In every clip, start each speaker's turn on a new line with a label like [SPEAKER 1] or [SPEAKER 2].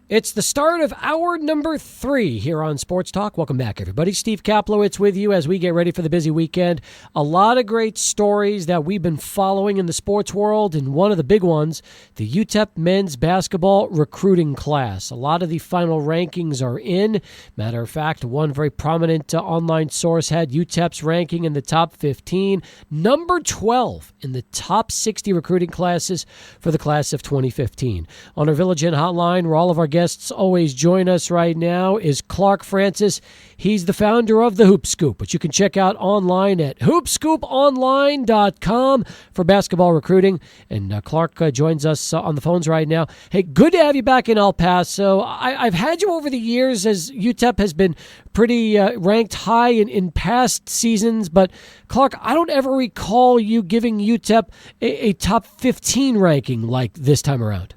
[SPEAKER 1] It's the start of hour number 3 here on Sportstalk. Welcome back, everybody. Steve Kaplowitz with you as we get ready for the busy weekend. A lot of great stories that we've been following in the sports world, and one of the big ones, the UTEP men's basketball recruiting class. A lot of the final rankings are in. Matter of fact, one very prominent online source had UTEP's ranking in the top 15, number 12 in the top 60 recruiting classes for the class of 2015. On our Village Inn hotline, where all of our guests always join us right now, is Clark Francis. He's the founder of the Hoop Scoop, which you can check out online at hoopscooponline.com for basketball recruiting. And Clark joins us on the phones right now. Hey, good to have you back in El Paso. I've had you over the years as UTEP has been pretty ranked high in past seasons, but Clark, I don't ever recall you giving UTEP a top 15 ranking like this time around.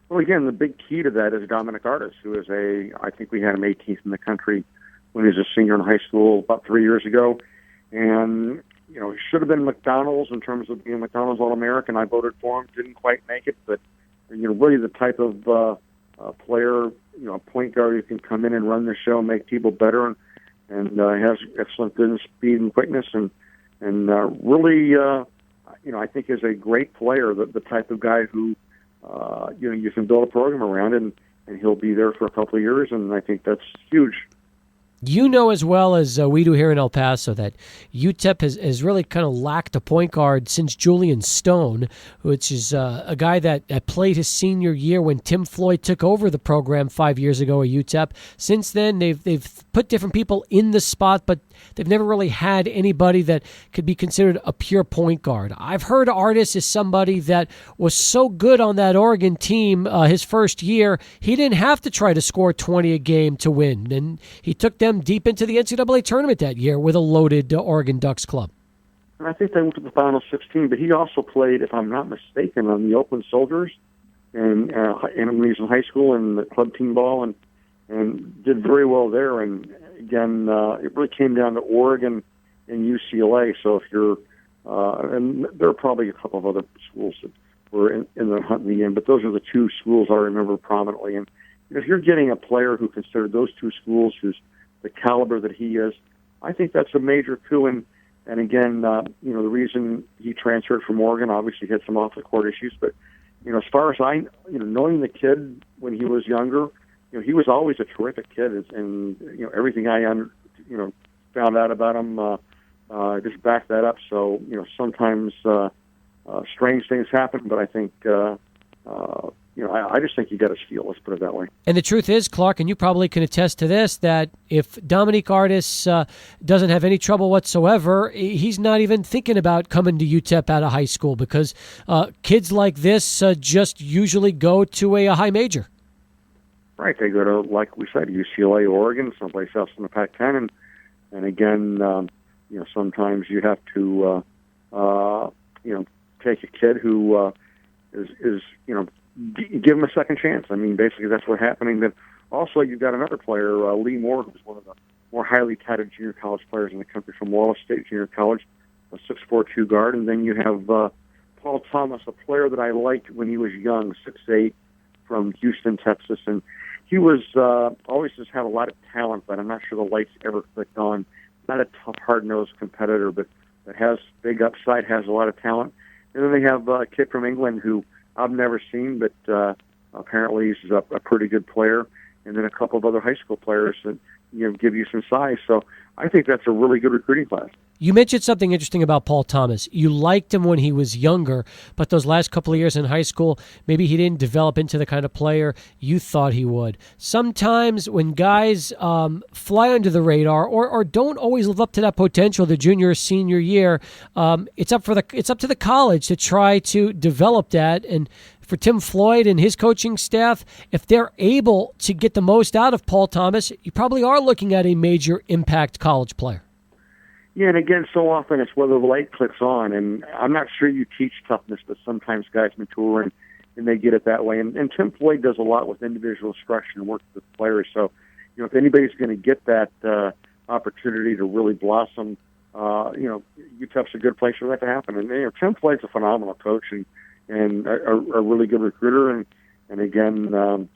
[SPEAKER 2] Well, again, the big key to that is Dominic Artis, who is I think we had him 18th in the country when he was a senior in high school about 3 years ago. And, he should have been McDonald's in terms of being McDonald's All-American. I voted for him, didn't quite make it, but, really the type of player, a point guard who can come in and run the show, make people better, and has excellent good speed and quickness, and really, I think is a great player, the type of guy who, you can build a program around, and he'll be there for a couple of years, and I think that's huge.
[SPEAKER 1] You know as well as we do here in El Paso that UTEP has really kind of lacked a point guard since Julian Stone, which is a guy that played his senior year when Tim Floyd took over the program 5 years ago at UTEP. Since then, they've put different people in the spot, but they've never really had anybody that could be considered a pure point guard. I've heard Artis is somebody that was so good on that Oregon team his first year, he didn't have to try to score 20 a game to win, and he took them deep into the NCAA tournament that year with a loaded Oregon Ducks club.
[SPEAKER 2] And I think they went to the Final 16, but he also played, if I'm not mistaken, on the Oakland Soldiers and when he was in high school and the club team ball and did very well there. And again, it really came down to Oregon and UCLA. So if you're, and there are probably a couple of other schools that were in the hunt in the end, but those are the two schools I remember prominently. And if you're getting a player who considered those two schools who's the caliber that he is, I think that's a major coup. And again, the reason he transferred from Oregon, obviously had some off-the-court issues, but, as far as knowing the kid when he was younger, he was always a terrific kid. And everything I, found out about him just backed that up. So, sometimes strange things happen, but I think, I just think you got to steal. Let's put it that way.
[SPEAKER 1] And the truth is, Clark, and you probably can attest to this, that if Dominic Artis doesn't have any trouble whatsoever, he's not even thinking about coming to UTEP out of high school because kids like this just usually go to a high major.
[SPEAKER 2] Right. They go to, like we said, UCLA, Oregon, someplace else in the Pac-10. And again, sometimes you have to, take a kid who is give him a second chance. I mean, basically that's what's happening. But also you've got another player, Lee Moore, who's one of the more highly touted junior college players in the country from Wallace State Junior College, a 6'4" guard. And then you have Paul Thomas, a player that I liked when he was young, 6'8", from Houston, Texas. And he was always just had a lot of talent, but I'm not sure the lights ever clicked on. Not a tough, hard-nosed competitor, but that has big upside, has a lot of talent. And then they have a kid from England who I've never seen, but apparently he's a pretty good player. And then a couple of other high school players that give you some size. So I think that's a really good recruiting class.
[SPEAKER 1] You mentioned something interesting about Paul Thomas. You liked him when he was younger, but those last couple of years in high school, maybe he didn't develop into the kind of player you thought he would. Sometimes when guys fly under the radar or don't always live up to that potential the junior or senior year, it's up to the college to try to develop that. And for Tim Floyd and his coaching staff, if they're able to get the most out of Paul Thomas, you probably are looking at a major impact college player.
[SPEAKER 2] Yeah, and again, so often it's whether the light clicks on, and I'm not sure you teach toughness, but sometimes guys mature and they get it that way. And Tim Floyd does a lot with individual instruction and work with players. So, if anybody's going to get that opportunity to really blossom, UTEP's a good place for that to happen. And Tim Floyd's a phenomenal coach and a really good recruiter. And again,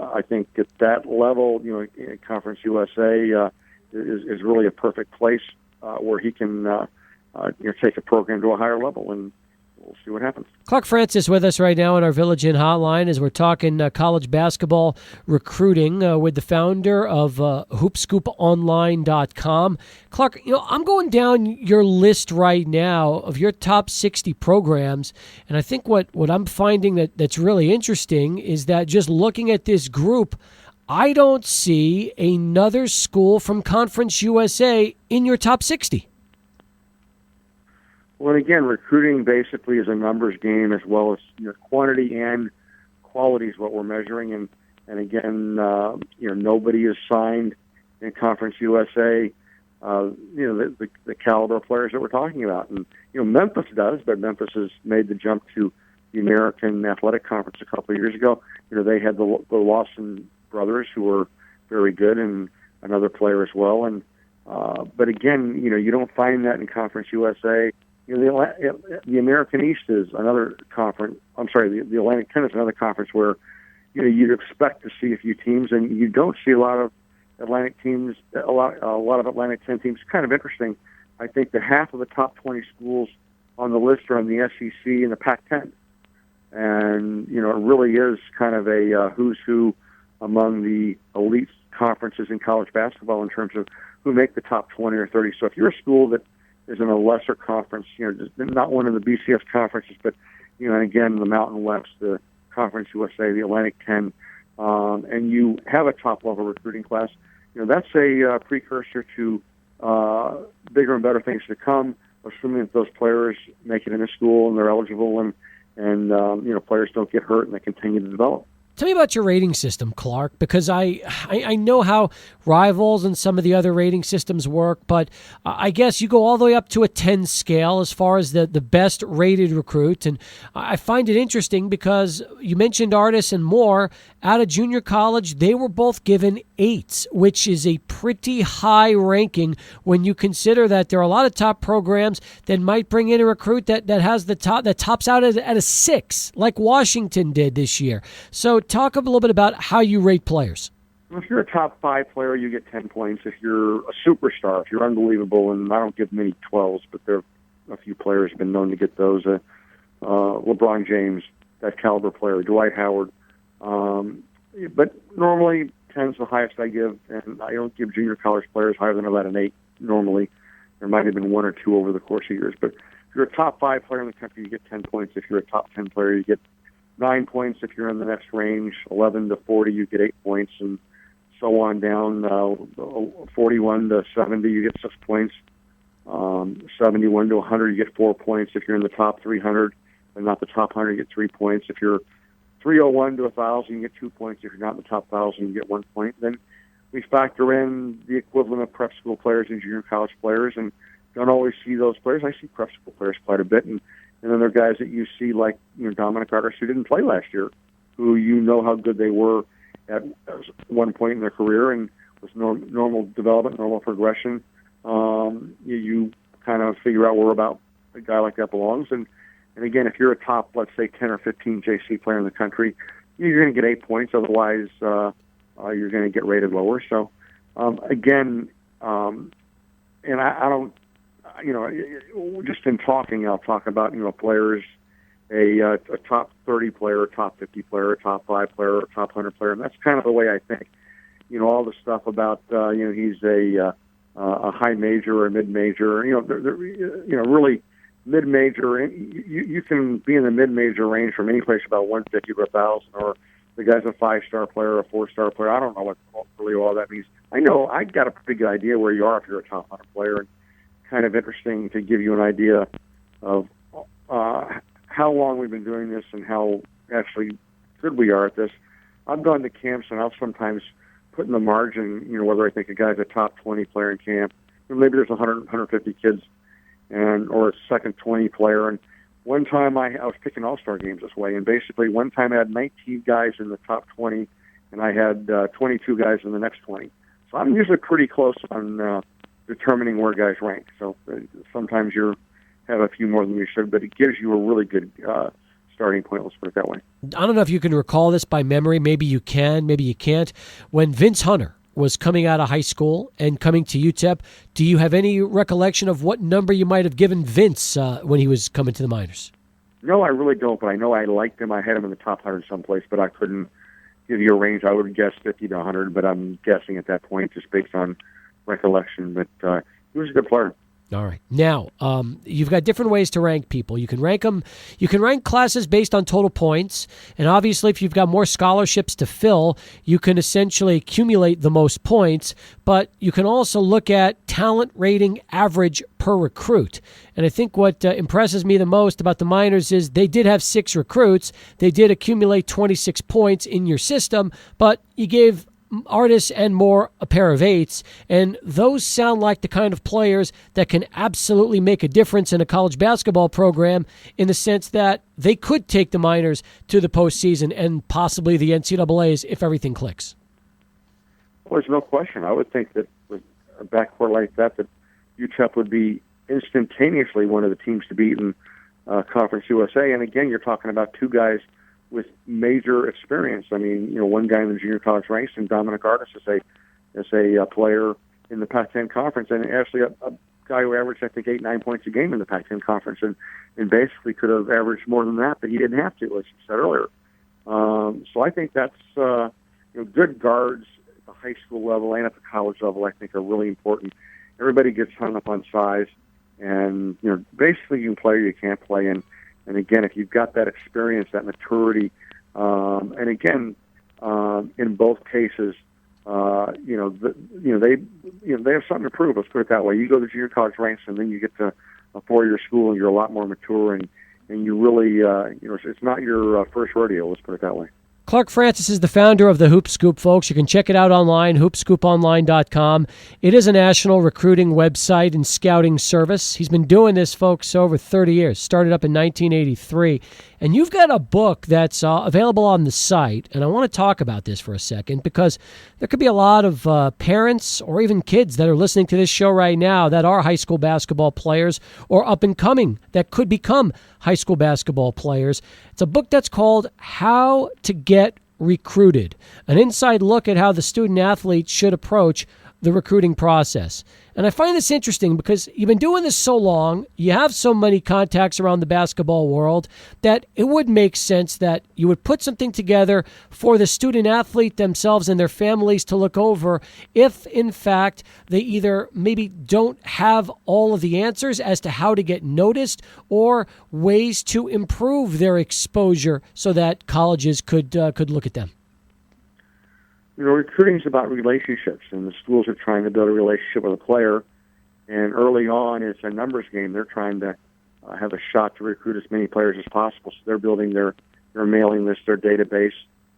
[SPEAKER 2] I think at that level, Conference USA is really a perfect place where he can take a program to a higher level, and we'll see what happens.
[SPEAKER 1] Clark Francis with us right now on our Village Inn hotline as we're talking college basketball recruiting with the founder of hoopscooponline.com. Clark, I'm going down your list right now of your top 60 programs, and I think what I'm finding that's really interesting is that just looking at this group, I don't see another school from Conference USA in your top 60.
[SPEAKER 2] Well, again, recruiting basically is a numbers game as well as quantity and quality is what we're measuring. And again, nobody is signed in Conference USA. The caliber of players that we're talking about, and Memphis does, but Memphis has made the jump to the American Athletic Conference a couple of years ago. They had the Lawson brothers who were very good, and another player as well. And but again, you don't find that in Conference USA. The American East is another conference. I'm sorry, the Atlantic 10 is another conference where you'd expect to see a few teams, and you don't see a lot of Atlantic teams. A lot of Atlantic 10 teams. Kind of interesting. I think that half of the top 20 schools on the list are in the SEC and the Pac-10, and it really is kind of a who's who among the elite conferences in college basketball in terms of who make the top 20 or 30. So if you're a school that is in a lesser conference, not one of the BCS conferences, but, and again, the Mountain West, the Conference USA, the Atlantic 10, and you have a top-level recruiting class, that's a precursor to bigger and better things to come, assuming that those players make it into school and they're eligible and players don't get hurt and they continue to develop.
[SPEAKER 1] Tell me about your rating system, Clark, because I know how Rivals and some of the other rating systems work, but I guess you go all the way up to a 10 scale as far as the best rated recruit. And I find it interesting because you mentioned Artis and Moore. Out of junior college, they were both given 8s, which is a pretty high ranking when you consider that there are a lot of top programs that might bring in a recruit that has that tops out at a 6, like Washington did this year. So talk a little bit about how you rate players.
[SPEAKER 2] If you're a top 5 player, you get 10 points. If you're a superstar, if you're unbelievable, and I don't give many 12s, but there are a few players have been known to get those. LeBron James, that caliber player, Dwight Howard. But normally 10's the highest I give, and I don't give junior college players higher than about an 8 normally. There might have been 1 or 2 over the course of years. But if you're a top 5 player in the country, you get 10 points. If you're a top 10 player, you get 9 points. If you're in the next range, 11 to 40, you get 8 points, and so on down. 41 to 70, you get 6 points. 71 to 100, you get 4 points. If you're in the top 300 and not the top 100, you get 3 points. If you're 301 to 1,000, you get 2 points. If you're not in the top 1,000, you get 1 point. Then we factor in the equivalent of prep school players and junior college players, and don't always see those players. I see prep school players quite a bit, and then there are guys that you see like Dominic Artis, who didn't play last year, who how good they were at one point in their career, and with normal development, normal progression. You kind of figure out where about a guy like that belongs. And again, if you're a top, let's say, 10 or 15 JC player in the country, you're going to get 8 points. Otherwise, you're going to get rated lower. So, again, and I don't, just in talking, I'll talk about, players, a top 30 player, a top 50 player, a top 5 player, a top 100 player. And that's kind of the way I think. All the stuff about, he's a high major or a mid-major, really mid-major. You can be in the mid-major range from any place about 150 to 1,000, or the guy's a 5-star player, a 4-star player. I don't know what really all that means. I know I got a pretty good idea where you are if you're a top 100 player, and kind of interesting to give you an idea of how long we've been doing this and how actually good we are at this. I've gone to camps, and I'll sometimes put in the margin, whether I think a guy's a top 20 player in camp. Maybe there's 100, 150 kids, or a second 20 player. And one time I was picking all-star games this way, and basically one time I had 19 guys in the top 20, and I had 22 guys in the next 20. So I'm usually pretty close on determining where guys rank. So sometimes you have a few more than you should, but it gives you a really good starting point. Let's put it that way.
[SPEAKER 1] I don't know if you can recall this by memory. Maybe you can, maybe you can't. When Vince Hunter was coming out of high school and coming to UTEP, do you have any recollection of what number you might have given Vince when he was coming to the minors?
[SPEAKER 2] No, I really don't, but I know I liked him. I had him in the top 100 someplace, but I couldn't give you a range. I would guess 50 to 100, but I'm guessing at that point just based on recollection. But he was a good player.
[SPEAKER 1] All right. Now, you've got different ways to rank people. You can rank them. You can rank classes based on total points, and obviously, if you've got more scholarships to fill, you can essentially accumulate the most points. But you can also look at talent rating average per recruit. And I think what impresses me the most about the Miners is they did have 6 recruits. They did accumulate 26 points in your system, but you gave Artis and Moore a pair of 8s, and those sound like the kind of players that can absolutely make a difference in a college basketball program in the sense that they could take the Miners to the postseason and possibly the NCAAs if everything clicks.
[SPEAKER 2] Well, there's no question. I would think that with a backcourt like that UTEP would be instantaneously one of the teams to beat in Conference USA. And again, you're talking about 2 guys with major experience. I mean, one guy in the junior college ranks, and Dominic Artis is a player in the Pac-10 conference, and actually a guy who averaged, I think, 8-9 points a game in the Pac-10 conference, and basically could have averaged more than that, but he didn't have to, as you said earlier. So I think that's good guards at the high school level and at the college level. I think are really important. Everybody gets hung up on size, and basically you can play or you can't play, and again, if you've got that experience, that maturity, and again, in both cases, they have something to prove. Let's put it that way. You go to junior college ranks, and then you get to a 4-year school, and you're a lot more mature, and you really, it's not your first rodeo. Let's put it that way.
[SPEAKER 1] Clark Francis is the founder of the Hoop Scoop, folks. You can check it out online, hoopscooponline.com. It is a national recruiting website and scouting service. He's been doing this, folks, over 30 years. Started up in 1983. And you've got a book that's available on the site, and I want to talk about this for a second because there could be a lot of parents or even kids that are listening to this show right now that are high school basketball players or up-and-coming that could become high school basketball players. It's a book that's called How to Get Recruited, an inside look at how the student-athlete should approach the recruiting process. And I find this interesting because you've been doing this so long, you have so many contacts around the basketball world, that it would make sense that you would put something together for the student-athlete themselves and their families to look over if, in fact, they either maybe don't have all of the answers as to how to get noticed or ways to improve their exposure so that colleges could look at them.
[SPEAKER 2] Recruiting is about relationships, and the schools are trying to build a relationship with a player. And early on, it's a numbers game. They're trying to have a shot to recruit as many players as possible. So they're building their mailing list, their database,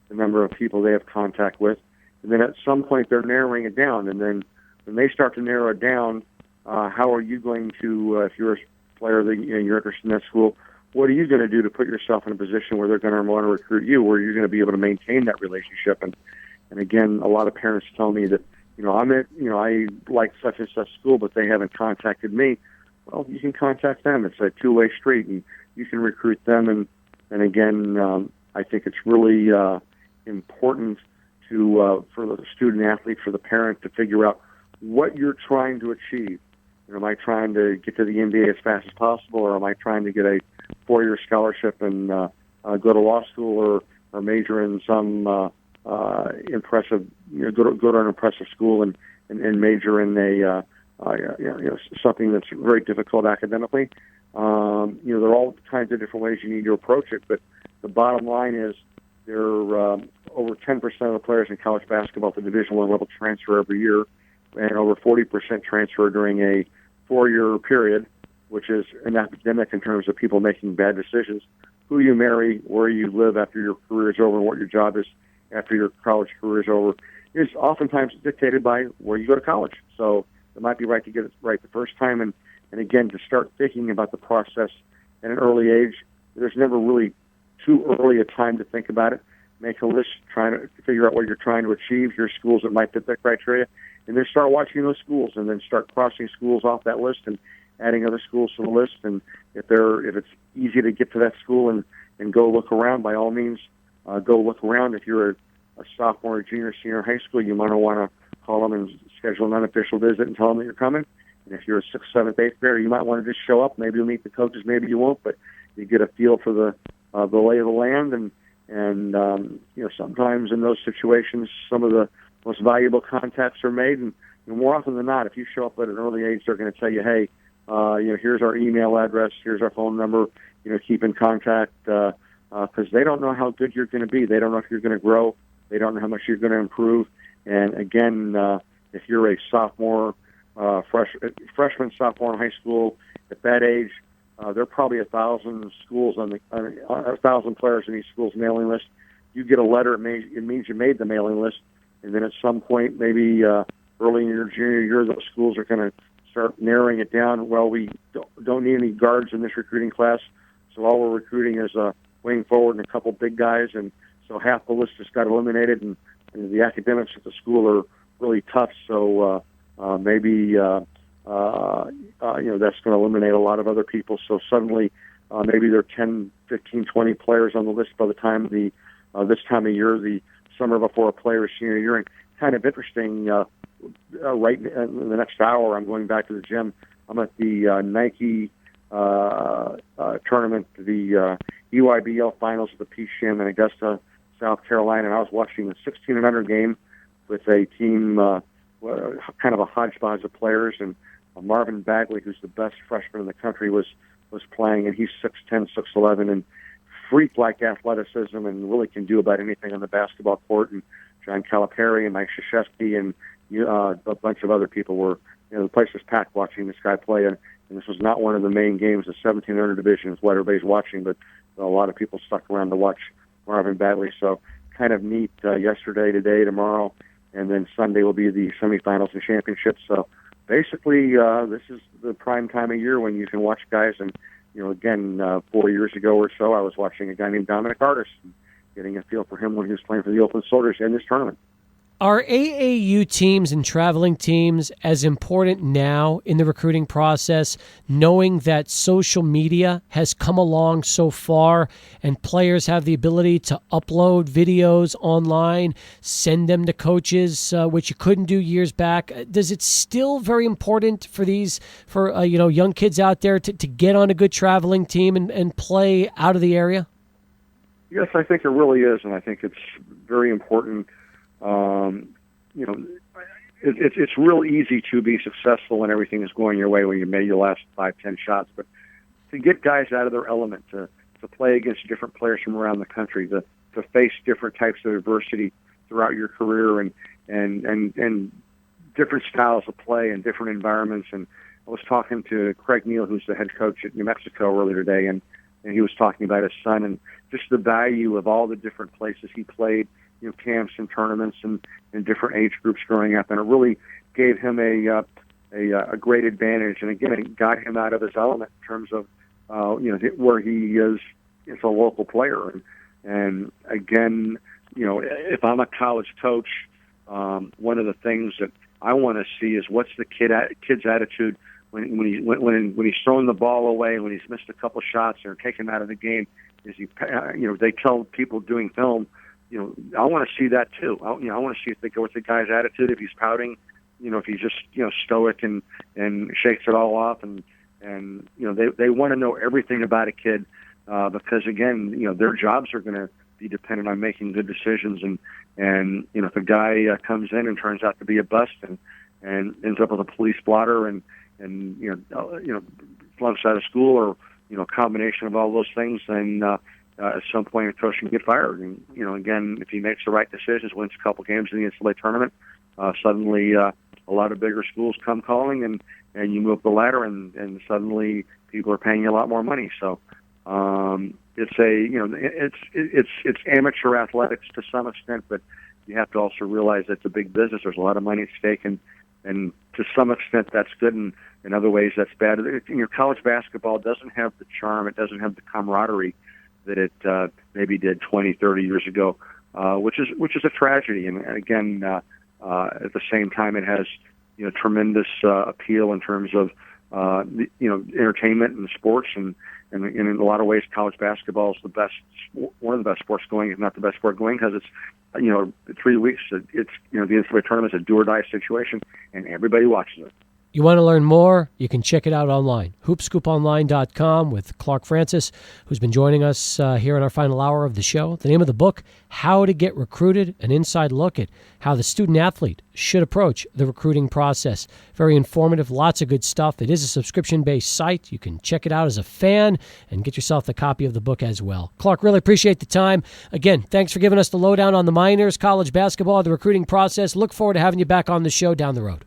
[SPEAKER 2] the number of people they have contact with. And then at some point, they're narrowing it down. And then when they start to narrow it down, how are you going to, if you're a player that you're interested in that school, what are you going to do to put yourself in a position where they're going to want to recruit you, where you're going to be able to maintain that relationship? And again, a lot of parents tell me that, I like such and such school, but they haven't contacted me. Well, you can contact them. It's a two-way street, and you can recruit them. And again, I think it's really important to for the student-athlete, for the parent to figure out what you're trying to achieve. Am I trying to get to the NBA as fast as possible, or am I trying to get a 4-year scholarship and go to law school or major in some impressive, go to an impressive school and major in a something that's very difficult academically. There are all kinds of different ways you need to approach it, but the bottom line is there are over 10% of the players in college basketball at the Division I level transfer every year, and over 40% transfer during a 4-year period, which is an epidemic in terms of people making bad decisions. Who you marry, where you live after your career is over, and what your job is after your college career is over, is oftentimes dictated by where you go to college. So it might be right to get it right the first time. And again, to start thinking about the process at an early age, there's never really too early a time to think about it. Make a list, trying to figure out what you're trying to achieve, your schools that might fit that criteria, and then start watching those schools, and then start crossing schools off that list and adding other schools to the list. And if it's easy to get to that school and and go look around. By all means, go look around. If you're a sophomore, junior, senior in high school, you might want to call them and schedule an unofficial visit and tell them that you're coming. And if you're a 6th, 7th, 8th grader, you might want to just show up. Maybe you'll meet the coaches, maybe you won't, but you get a feel for the lay of the land. And sometimes in those situations, some of the most valuable contacts are made. And more often than not, if you show up at an early age, they're going to tell you, hey, here's our email address, here's our phone number, keep in contact, because they don't know how good you're going to be. They don't know if you're going to grow. They don't know how much you're going to improve. And again, if you're a sophomore, freshman, sophomore in high school, at that age, there are probably 1,000 schools 1,000 players in each school's mailing list. You get a letter, it means you made the mailing list, and then at some point, maybe early in your junior year, those schools are going to start narrowing it down. Well, we don't need any guards in this recruiting class, so all we're recruiting is wing forward and a couple big guys, and so half the list just got eliminated, and the academics at the school are really tough. So maybe that's going to eliminate a lot of other people. So suddenly, maybe there are 10, 15, 20 players on the list by the time this time of year, the summer before a player's senior year. And kind of interesting. Right in the next hour, I'm going back to the gym. I'm at the Nike tournament, the EYBL finals of the Peace Jam in Augusta, South Carolina, and I was watching the 16 and under game with a team, kind of a hodgepodge of players, and Marvin Bagley, who's the best freshman in the country, was playing, and he's 6'10", 6'11", and freak-like athleticism, and really can do about anything on the basketball court. And John Calipari and Mike Krzyzewski and a bunch of other people were, the place was packed watching this guy play, and this was not one of the main games. The 1700 division is what everybody's watching, but a lot of people stuck around to watch Marvin Bagley. So kind of neat. Yesterday, today, tomorrow, and then Sunday will be the semifinals and championships. So basically, this is the prime time of year when you can watch guys. And again, 4 years ago or so, I was watching a guy named Dominic Artis, getting a feel for him when he was playing for the Open Soldiers in this tournament.
[SPEAKER 1] Are AAU teams and traveling teams as important now in the recruiting process, knowing that social media has come along so far and players have the ability to upload videos online, send them to coaches, which you couldn't do years back? Does it still very important for young kids out there to get on a good traveling team and play out of the area?
[SPEAKER 2] Yes, I think it really is, and I think it's very important. It's real easy to be successful when everything is going your way, when you made your last 5, 10 shots. But to get guys out of their element, to play against different players from around the country, to face different types of adversity throughout your career, and different styles of play and different environments. And I was talking to Craig Neal, who's the head coach at New Mexico, earlier today, and he was talking about his son and just the value of all the different places he played, camps and tournaments and different age groups growing up, and it really gave him a great advantage. And again, it got him out of his element in terms of where he is a local player. And again, if I'm a college coach, one of the things that I want to see is what's the kid's attitude when he's throwing the ball away, when he's missed a couple shots or taken out of the game. Is they tell people doing film, I want to see that too. I want to see what's the guy's attitude, if he's pouting, if he's just stoic and shakes it all off, and they want to know everything about a kid, because again, their jobs are going to be dependent on making good decisions, and if a guy comes in and turns out to be a bust and ends up with a police blotter and flunks out of school, or a combination of all those things, then at some point a coach can get fired. And again, if he makes the right decisions, wins a couple games in the NCAA tournament, suddenly a lot of bigger schools come calling, and you move up the ladder, and suddenly people are paying you a lot more money. So it's amateur athletics to some extent, but you have to also realize that it's a big business. There's a lot of money at stake, and to some extent that's good, and in other ways that's bad. College basketball doesn't have the charm, it doesn't have the camaraderie that it maybe did 20, 30 years ago, which is a tragedy. And again, at the same time, it has tremendous appeal in terms of entertainment and sports, and And in a lot of ways, college basketball is one of the best sports going, if not the best sport going, because it's 3 weeks. It's the NCAA tournament is a do or die situation, and everybody watches it.
[SPEAKER 1] You want to learn more? You can check it out online. Hoopscooponline.com with Clark Francis, who's been joining us here in our final hour of the show. The name of the book, How to Get Recruited, an inside look at how the student-athlete should approach the recruiting process. Very informative, lots of good stuff. It is a subscription-based site. You can check it out as a fan and get yourself a copy of the book as well. Clark, really appreciate the time. Again, thanks for giving us the lowdown on the Miners, college basketball, the recruiting process. Look forward to having you back on the show down the road.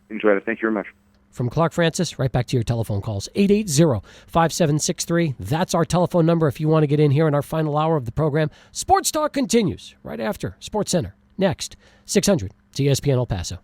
[SPEAKER 2] Enjoyed it. Thank you very much.
[SPEAKER 1] From Clark Francis, right back to your telephone calls. 880-5763. That's our telephone number if you want to get in here in our final hour of the program. Sports Talk continues right after Sports Center. Next, 600 ESPN El Paso.